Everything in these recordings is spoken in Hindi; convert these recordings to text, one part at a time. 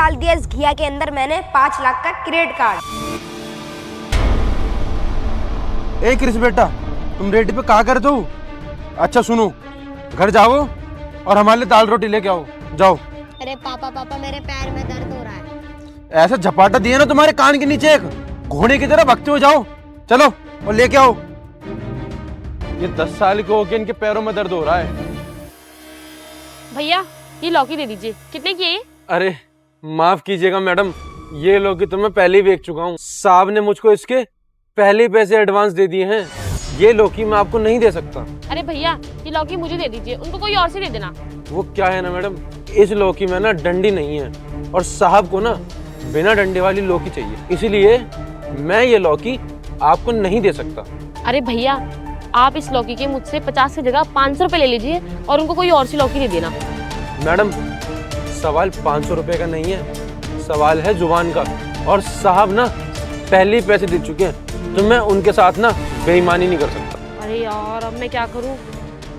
डाल दिया इस घिया के अंदर मैंने 5 लाख का क्रेडिट कार्ड। ए क्रिस बेटा, तुम रेडी पे कहा करते हो? अच्छा सुनो, घर जाओ और हमारे लिए दाल रोटी लेके आओ, जाओ। अरे पापा मेरे पैर में दर्द हो रहा है। ऐसा झपाटा दिया ना तुम्हारे कान के नीचे, एक घोड़े की तरह भगते हो, जाओ चलो और लेके आओ। ये 10 साल के होके इनके पैरों में दर्द हो रहा है। भैया ये लौकी दे दीजिए, कितने की है ये? अरे माफ कीजिएगा मैडम, ये लौकी तो मैं पहले ही बेच चुका हूँ। साहब ने मुझको इसके पहले पैसे एडवांस दे दिए हैं, ये लौकी मैं आपको नहीं दे सकता। अरे भैया ये लौकी मुझे दे दीजिए, उनको कोई और से दे देना। वो क्या है ना मैडम, इस लौकी में ना डंडी नहीं है और साहब को ना बिना डंडे वाली लौकी चाहिए, इसीलिए मैं ये लौकी आपको नहीं दे सकता। अरे भैया आप इस लौकी के मुझसे 50 की जगह 500 रुपए ले लीजिए और उनको कोई और सी लौकी दे देना। मैडम सवाल 500 रुपए का नहीं है, सवाल है जुबान का, और साहब ना पहले ही पैसे दे चुके हैं, तो मैं उनके साथ ना बेईमानी नहीं कर सकता। अरे यार अब मैं क्या करूँ?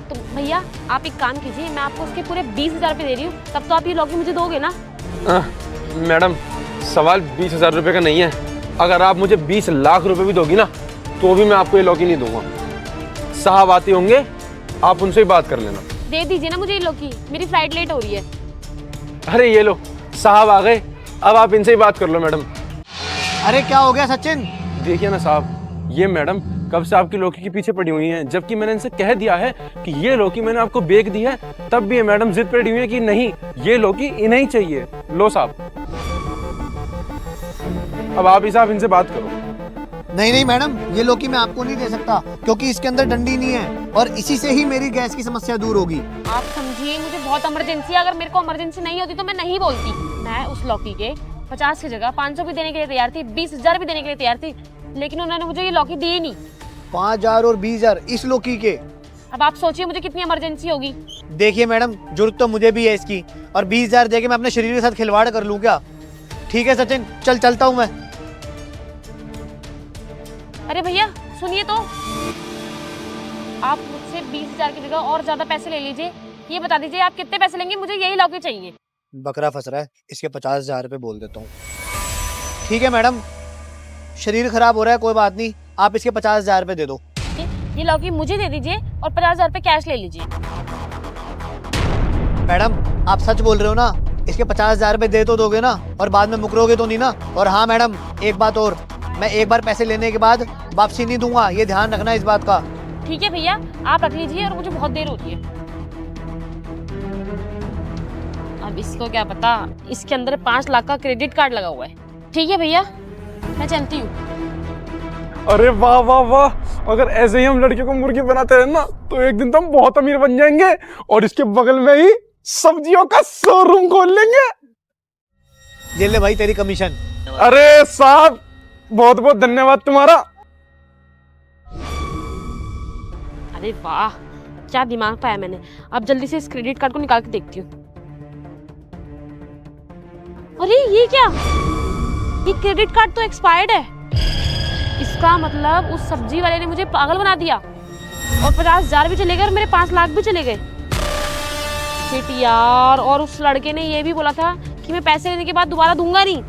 तो भैया आप एक काम कीजिए, मैं आपको उसके पूरे 20,000 रुपए दे रही हूँ, तब तो आप ये लौकी मुझे दोगे ना? मैडम सवाल 20,000 रुपए का नहीं है, अगर आप मुझे 20 लाख रुपए भी दोगी ना तो भी मैं आपको ये लौकी नहीं दूंगा। साहब आते होंगे, आप उनसे ही बात कर लेना। दे दीजिए ना मुझे ये लौकी, मेरी फ्लाइट लेट हो रही है। अरे ये लो, साहब आ गए, अब आप इनसे ही बात कर लो मैडम। अरे क्या हो गया सचिन? देखिए ना साहब, ये मैडम कब से आपकी लौकी के पीछे पड़ी हुई हैं, जबकि मैंने इनसे कह दिया है कि ये लौकी मैंने आपको बेच दी है, तब भी ये मैडम जिद पे अड़ी हुई है कि नहीं ये लौकी इन्हें ही चाहिए। लो साहब, अब आप ही साहब इनसे बात करो। नहीं मैडम, ये लौकी मैं आपको नहीं दे सकता क्योंकि इसके अंदर डंडी नहीं है और इसी से ही मेरी गैस की समस्या दूर होगी। आप समझिए मुझे बहुत इमरजेंसी है, अगर मेरे को इमरजेंसी नहीं होती तो मैं नहीं बोलती। मैं उस लौकी के 50 की जगह 500 भी देने के लिए तैयार थी, 20,000 भी देने के लिए तैयार थी, लेकिन उन्होंने मुझे ये लौकी दी नहीं। 5,000 और 20,000 इस लौकी के? अब आप सोचिए मुझे कितनी इमरजेंसी होगी। देखिए मैडम, जरूरत तो मुझे भी है इसकी, और 20,000 देके मैं अपने शरीर के साथ खिलवाड़ कर लूं क्या? ठीक है सचिन, चलता हूँ मैं। अरे भैया सुनिए तो, आप मुझसे 20,000 की जगह और ज्यादा पैसे ले लीजिए। ये बता दीजिए आप कितने पैसे लेंगे, मुझे यही लौकी चाहिए। बकरा फंस रहा है, इसके 50,000 रुपए बोल देता हूँ। ठीक है मैडम, शरीर खराब हो रहा है, कोई बात नहीं, आप इसके 50,000 रुपए दे दो। ये लौकी मुझे दे दीजिए और 50,000 रुपए कैश ले लीजिए। मैडम आप सच बोल रहे हो ना? इसके 50,000 रुपए दे तो दोगे ना, और बाद में मुकरोगे तो नहीं ना? और हाँ मैडम, एक बात और, मैं एक बार पैसे लेने के बाद वापसी नहीं दूंगा, ये ध्यान रखना इस बात का। ठीक है भैया, आप रख लीजिए, और मुझे बहुत देर हो रही है। अब इसको क्या पता, इसके अंदर 5 लाख का क्रेडिट कार्ड लगा हुआ है। ठीक है भैया, मैं चलती हूँ। अरे वाह वाह वाह, अगर ऐसे ही हम लड़कियों को मुर्गी बनाते रहे ना तो एक दिन तो हम बहुत अमीर बन जाएंगे और इसके बगल में ही सब्जियों का शोरूम खोल लेंगे। ये ले भाई तेरी कमीशन। अरे साहब बहुत बहुत धन्यवाद तुम्हारा। अरे वाह क्या दिमाग पाया मैंने। अब जल्दी से इस क्रेडिट कार्ड को निकाल के देखती हूँ। अरे ये क्या, ये क्रेडिट कार्ड तो एक्सपायर्ड है। इसका मतलब उस सब्जी वाले ने मुझे पागल बना दिया, और 50,000 भी चले गए और मेरे 5 लाख भी चले गए। शिट यार, और उस लड़के ने ये भी बोला था कि मैं पैसे लेने के बाद दोबारा दूंगा नहीं।